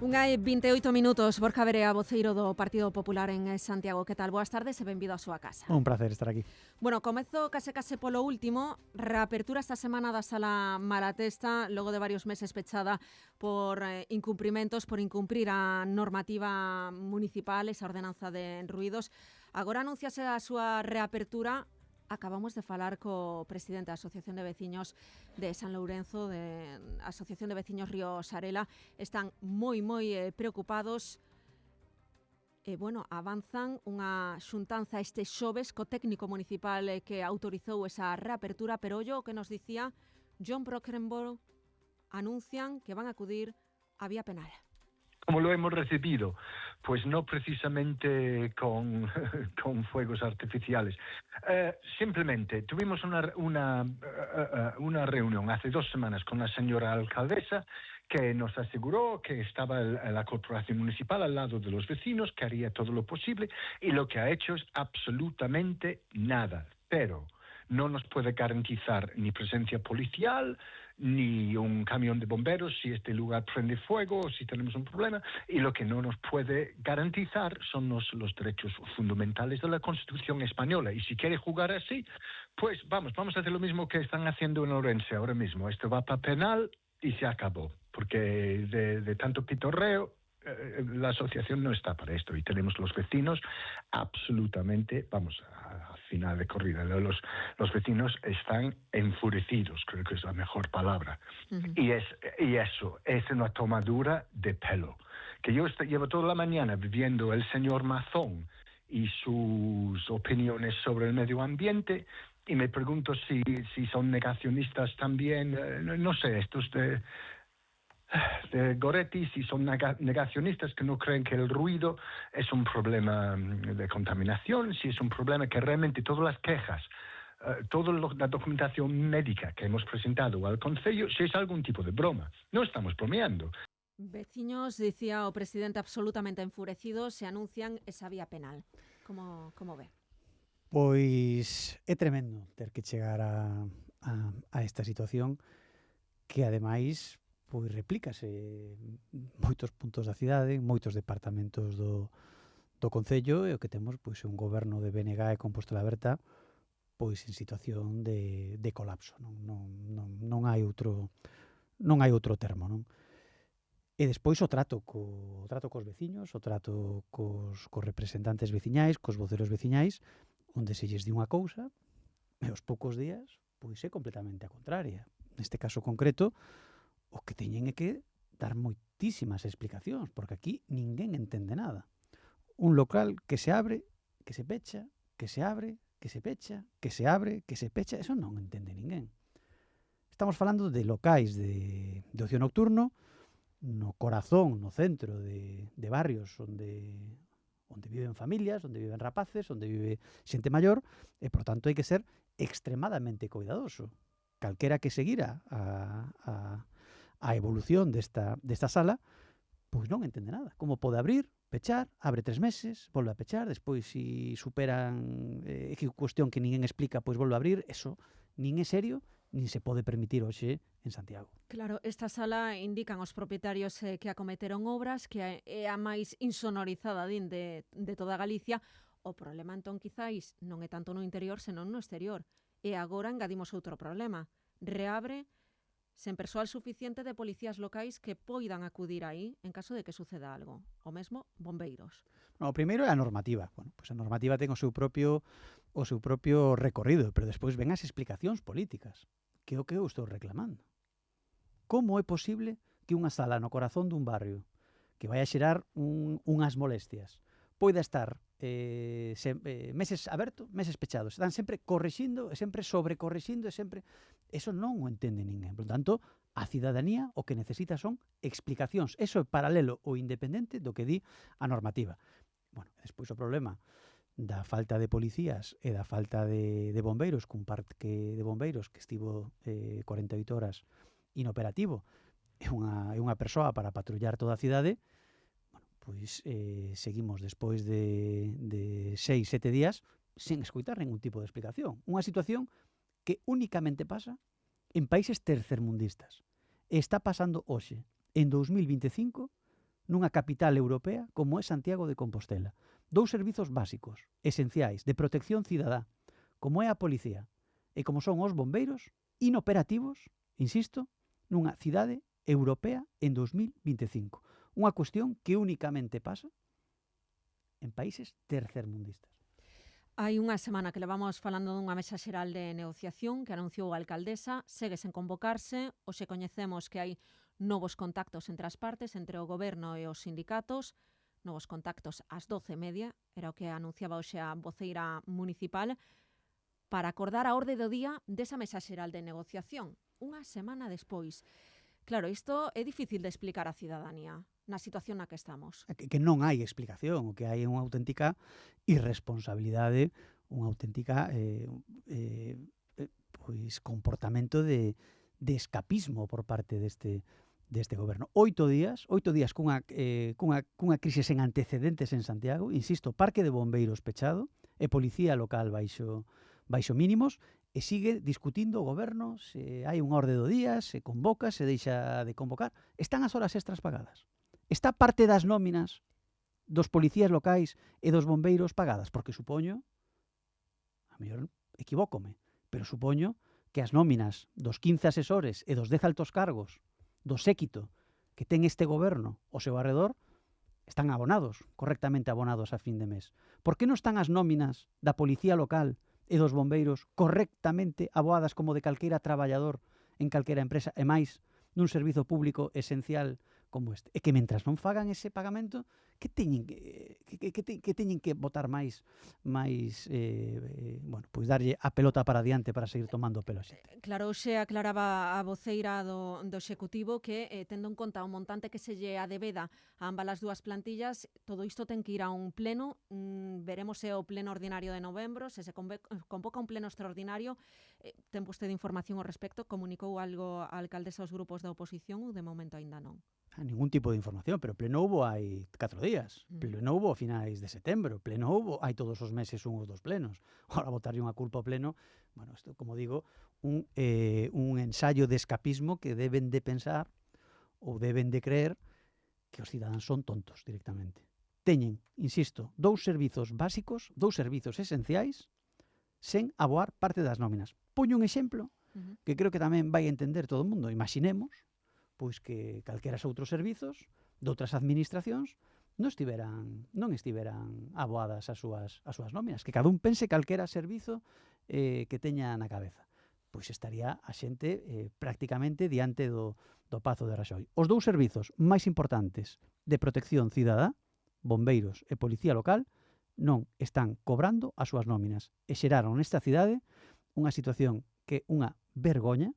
Unha e 28 minutos, Borja Verea, voceiro do Partido Popular en Santiago. Que tal? Boas tardes e benvido á súa casa. Un placer estar aquí. Bueno, comezo case polo último. Reapertura esta semana da Sala Malatesta, logo de varios meses pechada por incumprimentos, por incumprir a normativa municipal, esa ordenanza de ruidos. Agora anunciase a súa reapertura. Acabamos de falar co presidente da Asociación de Veciños de San Lourenzo, de Asociación de Veciños Río Sarela. Están moi preocupados e, bueno, avanzan unha xuntanza este xoves co técnico municipal que autorizou esa reapertura, pero ollo o que nos dicía John Brockenborough, anuncian que van a acudir á vía penal. ¿Cómo lo hemos recibido? Pues no precisamente con fuegos artificiales. Simplemente tuvimos una reunión hace 2 semanas con la señora alcaldesa que nos aseguró que estaba la corporación municipal al lado de los vecinos, que haría todo lo posible, y lo que ha hecho es absolutamente nada. Pero no nos puede garantizar ni presencia policial, ni un camión de bomberos si este lugar prende fuego o si tenemos un problema. Y lo que no nos puede garantizar son los derechos fundamentales de la Constitución española. Y si quiere jugar así, pues vamos a hacer lo mismo que están haciendo en Orense ahora mismo. Esto va para penal y se acabó. Porque de tanto pitorreo, la asociación no está para esto y tenemos los vecinos absolutamente, a final de corrida, los vecinos están enfurecidos, creo que es la mejor palabra. Uh-huh. Y eso es una tomadura de pelo. Que yo llevo toda la mañana viviendo el señor Mazón y sus opiniones sobre el medio ambiente y me pregunto si son negacionistas también, no sé, estos de Goretti, si son negacionistas que no creen que el ruido es un problema de contaminación, si es un problema que realmente todas las quejas, toda la documentación médica que hemos presentado al Concello, si es algún tipo de broma. No estamos bromeando. Veciños, dicía o presidente, absolutamente enfurecidos, se anuncian esa vía penal. Como ve? Pois é tremendo ter que chegar a esta situación que, ademais, pois replícase moitos puntos da cidade, moitos departamentos do Concello, e o que temos pois un goberno de BNG e Compostela Berta pois en situación de colapso, non hai outro termo, non? E despois o trato cos veciños, o trato cos representantes veciñais, cos voceros veciñais, onde se lles di unha cousa e aos poucos días pois é completamente a contraria. Neste caso concreto, o que teñen é que dar moitísimas explicacións, porque aquí ninguén entende nada. Un local que se abre, que se pecha, que se abre, que se pecha, que se abre, que se pecha, eso non entende ninguén. Estamos falando de locais de ocio nocturno, no corazón, no centro de barrios onde viven familias, onde viven rapaces, onde vive xente maior, e, por tanto, hai que ser extremadamente cuidadoso. Calquera que seguira a evolución desta sala, pois non entende nada. Como pode abrir, pechar, abre 3 meses, volve a pechar, despois se superan cuestión que ninguén explica, pois volve a abrir, eso nin é serio, nin se pode permitir hoxe en Santiago. Claro, esta sala indican os propietarios que acometeron obras, que é a máis insonorizada de toda Galicia. O problema, entón, quizáis, non é tanto no interior, senón no exterior. E agora engadimos outro problema. Reabre sen persoal suficiente de policías locais que poidan acudir aí en caso de que suceda algo. O mesmo, bombeiros. No, o primeiro é a normativa. Bueno, pois a normativa ten o seu propio recorrido, pero despois ven as explicacións políticas, que é o que eu estou reclamando. Como é posible que unha sala no corazón dun barrio que vai a xerar unhas molestias poida estar meses aberto, meses pechados? Están sempre correxindo, e sempre sobrecorrexindo, e sempre... Eso non o entende ninguén. Por tanto, a cidadanía o que necesita son explicacións. Eso é paralelo ou independente do que di a normativa. Bueno, despois o problema da falta de policías e da falta de bombeiros, cun parque de bombeiros que estivo 48 horas inoperativo, é unha persoa para patrullar toda a cidade. Bueno, pois seguimos despois de 6-7 días sen escoitar ningún tipo de explicación. Unha situación que únicamente pasa en países tercermundistas. E está pasando hoxe, en 2025, nunha capital europea como é Santiago de Compostela. 2 servizos básicos, esenciais, de protección cidadá, como é a policía e como son os bombeiros, inoperativos, insisto, nunha cidade europea en 2025. Unha cuestión que únicamente pasa en países tercermundistas. Hai unha semana que levamos falando dunha mesa xeral de negociación que anunciou a alcaldesa, segue sen convocarse, hoxe coñecemos que hai novos contactos entre as partes, entre o goberno e os sindicatos, novos contactos ás 12:30, era o que anunciaba hoxe a voceira municipal, para acordar a orde do día desa mesa xeral de negociación, unha semana despois. Claro, isto é difícil de explicar á cidadanía na situación na que estamos. Que non hai explicación, o que hai é unha auténtica irresponsabilidade, unha auténtica pois comportamento de escapismo por parte deste goberno. 8 días cunha crise sen antecedentes en Santiago, insisto, parque de bombeiros pechado e policía local baixo mínimos, e sigue discutindo o goberno se hai unha orde do día, se convoca, se deixa de convocar. Están as horas extras pagadas. Está parte das nóminas dos policías locais e dos bombeiros pagadas, porque supoño, a mellor equivócome, pero supoño que as nóminas dos 15 asesores e dos 10 altos cargos do séquito que ten este goberno ao seu arredor están abonados, correctamente abonados a fin de mes. Por que non están as nóminas da policía local e dos bombeiros correctamente aboadas como de calqueira traballador en calquera empresa e máis nun servizo público esencial como este? E que mentras non fagan ese pagamento, que teñen que botar máis bueno, pois darlle a pelota para adiante para seguir tomando o pelo a xente. Claro, hoxe aclaraba a voceira do Executivo que, tendo en conta o montante que se lle adebeda a ambas as dúas plantillas, todo isto ten que ir a un pleno, veremos se o pleno ordinario de novembro, se convoca un pleno extraordinario. Ten vostede información ao respecto? Comunicou algo a alcaldesa aos grupos da oposición ou de momento aínda non? Ningún tipo de información, pero pleno hubo hai 4 días, pleno hubo a finais de setembro, pleno hubo hai todos os meses un ou dos plenos. Ahora botarlle unha culpa ao pleno, bueno, isto, como digo, un ensayo de escapismo que deben de pensar ou deben de creer que os cidadáns son tontos directamente. Teñen, insisto, 2 servizos básicos, 2 servizos esenciais, sen aboar parte das nóminas. Poño un exemplo que creo que tamén vai entender todo o mundo. Imaginemos pois que calqueras outros servizos de outras administracións non estiveran aboadas as súas nóminas, que cada un pense calquera servizo que teña na cabeza. Pois estaría a xente prácticamente diante do Pazo de Raxoi. Os 2 servizos máis importantes de protección cidadá, bombeiros e policía local, non están cobrando as súas nóminas e xeraron nesta cidade unha situación que é unha vergoña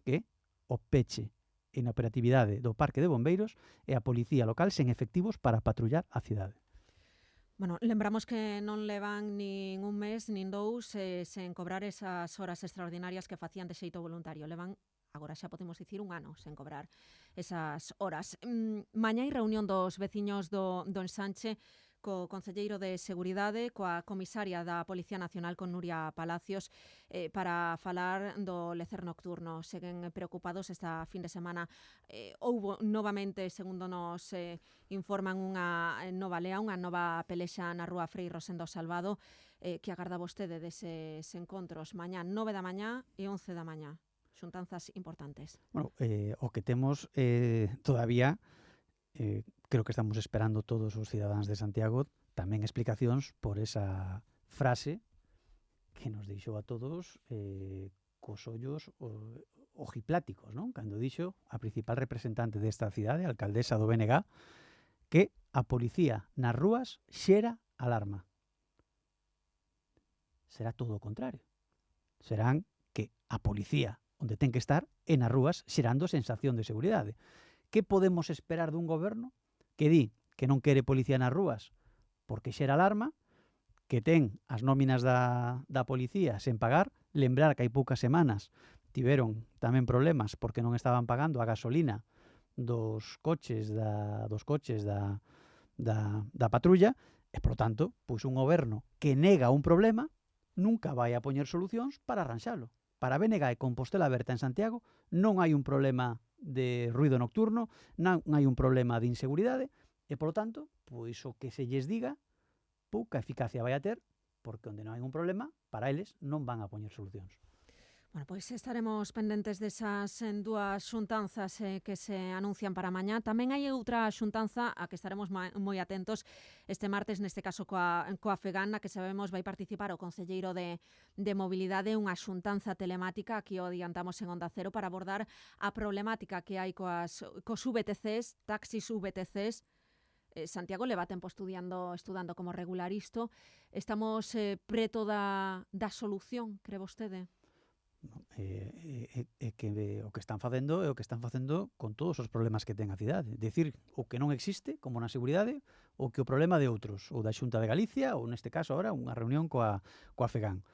que o peche en operatividade do parque de bombeiros e a policía local sen efectivos para patrullar a cidade. Bueno, lembramos que non levan nin un mes nin 2 sen cobrar esas horas extraordinarias que facían de xeito voluntario. Levan, agora xa podemos dicir, 1 ano sen cobrar esas horas. Mañá hai reunión dos veciños do Ensanche co concelleiro de Seguridade, coa comisaria da Policía Nacional, con Nuria Palacios, para falar do lecer nocturno. Seguen preocupados. Esta fin de semana houbo novamente, segundo nos informan, unha nova lea, unha nova pelexa na rúa Frei Rosendo Salvado. Que agarda vostede deses encontros mañá 9 da mañá e 11 da mañá? Xuntanzas importantes. Bueno, o que temos todavía, creo que estamos esperando todos os cidadáns de Santiago tamén explicacións por esa frase que nos deixou a todos cos ollos ojipláticos, non? Cando dixo a principal representante desta cidade, a alcaldesa do BNG, que a policía nas rúas xera alarma. Será todo o contrario. Serán que a policía onde ten que estar é nas rúas xerando sensación de seguridade. Que podemos esperar dun goberno que di que non quere policía nas rúas porque xera alarma, que ten as nóminas da policía sen pagar? Lembrar que hai poucas semanas tiveron tamén problemas porque non estaban pagando a gasolina dos coches da patrulla e, por tanto, pois un goberno que nega un problema nunca vai a poñer solucións para arranxalo. Para BNG e Compostela Aberta en Santiago non hai un problema de ruido nocturno, non hai un problema de inseguridade, e, polo tanto, pois o que se lles diga, pouca eficacia vai a ter, porque onde non hai un problema, para eles non van a poñer solucións. Bueno, pois estaremos pendentes desas dúas xuntanzas que se anuncian para mañá. Tamén hai outra xuntanza a que estaremos moi atentos este martes, neste caso coa FEGAN, na que sabemos vai participar o concelleiro de Mobilidade, unha xuntanza telemática, aquí o adiantamos en Onda Cero, para abordar a problemática que hai cos VTCs, taxis VTCs. Santiago leva tempo estudando como regular isto. Estamos preto da solución, cree vostede? Que o que están facendo é o que están facendo con todos os problemas que ten a cidade. Decir o que non existe, como na seguridade, o que o problema de outros, ou da Xunta de Galicia, ou neste caso ahora unha reunión coa FEGAN.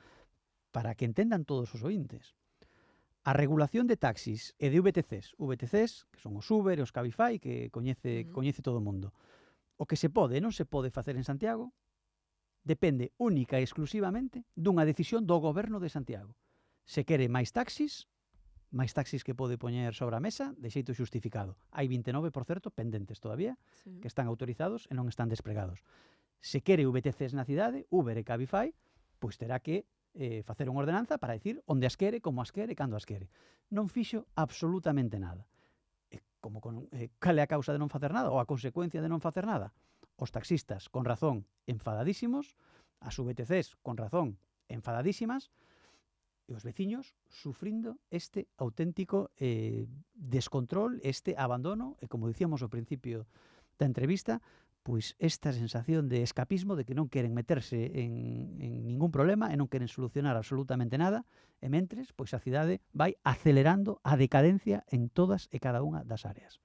Para que entendan todos os ointes, a regulación de taxis e de VTCs, que son os Uber e os Cabify, que coñece todo o mundo. O que se pode e non se pode facer en Santiago depende única e exclusivamente dunha decisión do goberno de Santiago. Se quere máis taxis que pode poñer sobre a mesa de xeito xustificado. Hai 29, por certo, pendentes todavía, sí, que están autorizados e non están despregados. Se quere VTCs na cidade, Uber e Cabify, pois terá que facer unha ordenanza para decir onde as quere, como as quere, cando as quere. Non fixo absolutamente nada. Cal é a causa de non facer nada, ou a consecuencia de non facer nada? Os taxistas, con razón, enfadadísimos, as VTCs, con razón, enfadadísimas, e os veciños sufrindo este auténtico descontrol, este abandono, e como dicíamos ao principio da entrevista, pois esta sensación de escapismo, de que non queren meterse en ningún problema e non queren solucionar absolutamente nada, e mentres, pois a cidade vai acelerando a decadencia en todas e cada unha das áreas.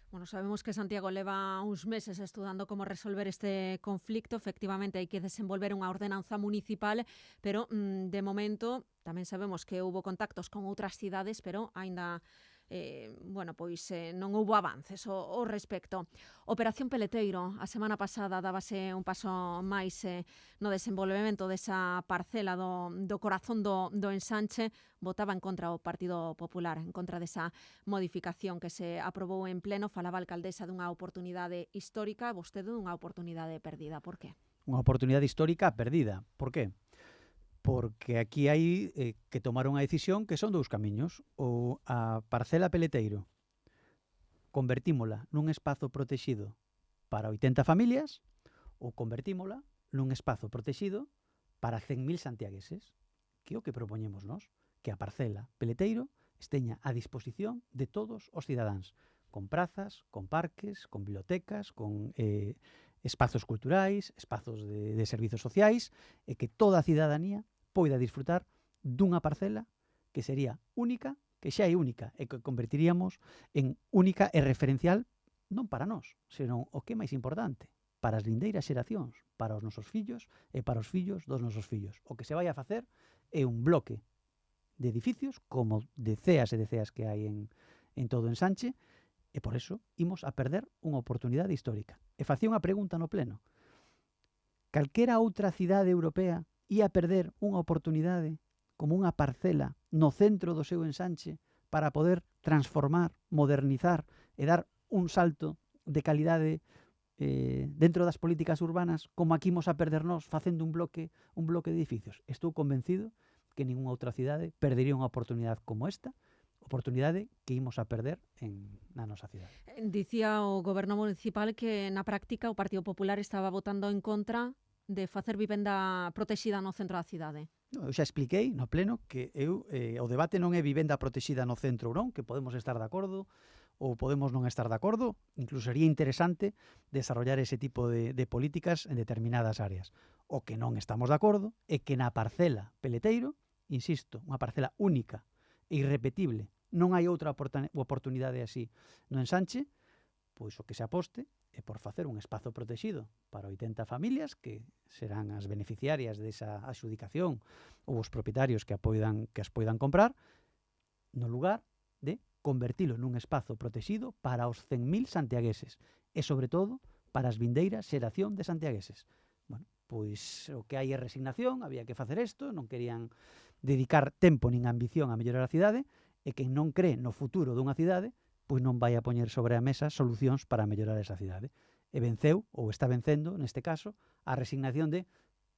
Bueno, sabemos que Santiago leva uns meses estudando como resolver este conflicto. Efectivamente, hai que desenvolver unha ordenanza municipal, pero de momento tamén sabemos que houbo contactos con outras cidades, pero aínda non houbo avances ao respecto. Operación Peleteiro, a semana pasada dábase un paso máis no desenvolvemento desa parcela do corazón do ensanche. Votaba en contra o Partido Popular, en contra desa modificación que se aprobou en pleno. Falaba a alcaldesa dunha oportunidade histórica, vostede dunha oportunidade perdida. Por qué? Unha oportunidade histórica perdida. Por qué? Porque aquí hai que tomar unha decisión que son dous camiños. Ou a parcela Peleteiro convertímola nun espazo protexido para 80 familias, ou convertímola nun espazo protexido para 100.000 santiagueses, que é o que propoñemos nós, que a parcela Peleteiro esteña a disposición de todos os cidadáns, con prazas, con parques, con bibliotecas, con espazos culturais, espazos de servizos sociais, e que toda a cidadanía poida disfrutar dunha parcela que sería única, que xa é única, e que convertiríamos en única e referencial non para nós, senón o que é máis importante, para as vindeiras xeracións, para os nosos fillos e para os fillos dos nosos fillos. O que se vai a facer é un bloque de edificios, como deceas e deceas que hai en todo o ensanche, e por eso imos a perder unha oportunidade histórica. E facía unha pregunta no pleno. Calquera outra cidade europea ia perder unha oportunidade como unha parcela no centro do seu ensanche para poder transformar, modernizar e dar un salto de calidade dentro das políticas urbanas, como aquí imos a perdernos facendo un bloque de edificios. Estou convencido que ninguna outra cidade perdería unha oportunidade como esta, oportunidade que imos a perder na nosa cidade. Dicía o goberno municipal que na práctica o Partido Popular estaba votando en contra de facer vivenda protexida no centro da cidade. Eu xa expliquei no pleno que o debate non é vivenda protexida no centro ou non, que podemos estar de acordo ou podemos non estar de acordo, incluso sería interesante desarrollar ese tipo de políticas en determinadas áreas. O que non estamos de acordo é que na parcela Peleteiro, insisto, unha parcela única e irrepetible, non hai outra oportunidade así no ensanche, pois o que se aposte é por facer un espazo protexido para 80 familias que serán as beneficiarias desa adxudicación ou os propietarios que as poidan comprar, no lugar de convertilo nun espazo protexido para os 100.000 santiagueses e, sobre todo, para as vindeiras xeración de santiagueses. Bueno, pois o que hai é resignación, había que facer isto, non querían dedicar tempo nin ambición a mellorar a cidade, e quen non cree no futuro dunha cidade pois non vai a poñer sobre a mesa solucións para mellorar esa cidade. E venceu, ou está vencendo, neste caso, a resignación de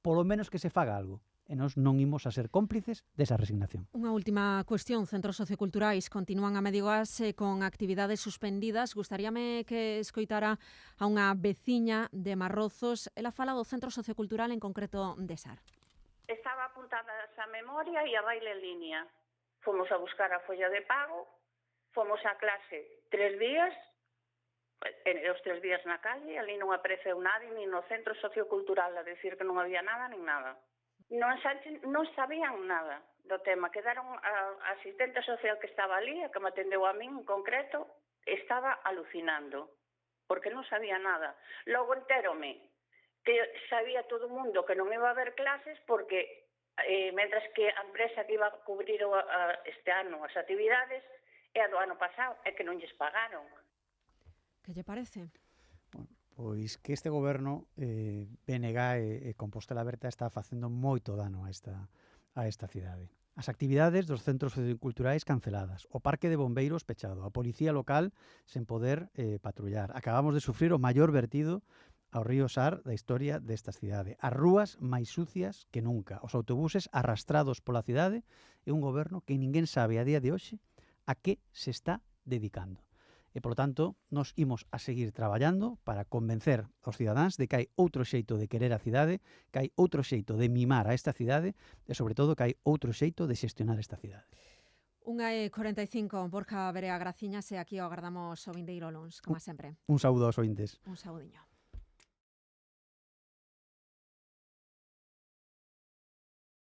polo menos que se faga algo. E nós non imos a ser cómplices desa resignación. Unha última cuestión. Centros socioculturais continúan a medio gas con actividades suspendidas. Gustaríame que escoitara a unha veciña de Marrozos. Ela fala do Centro Sociocultural en concreto de Sar. Estaba apuntada esa memoria e a baile en línea. Fomos a buscar a folla de pago, fomos a clase 3 días, os 3 días na calle, ali non apareceu nadie, ni no Centro Sociocultural, a decir que non había nada, nin nada. Non sabían nada do tema. Quedaron a asistente social que estaba ali, a que me atendeu a min en concreto, estaba alucinando, porque non sabía nada. Logo entérome que sabía todo o mundo que non iba a haber clases porque, mentras que a empresa que iba a cubrir este ano as actividades é a do ano pasado, é que non lles pagaron. Que lle parece? Pois que este goberno, BNG e Compostela Berta, está facendo moito dano a esta cidade. As actividades dos centros socioculturais canceladas, o parque de bombeiros pechado, a policía local sen poder patrullar. Acabamos de sufrir o maior vertido ao río Sar da historia desta cidade. As rúas máis sucias que nunca, os autobuses arrastrados pola cidade e un goberno que ninguén sabe a día de hoxe a que se está dedicando. E, polo tanto, nos imos a seguir traballando para convencer aos cidadáns de que hai outro xeito de querer a cidade, que hai outro xeito de mimar a esta cidade e, sobre todo, que hai outro xeito de xestionar esta cidade. 1:45, Borja Verea Graciñas, e aquí o agardamos o vindeiro luns, como sempre. Un saúdo aos ointes. Un saudiño.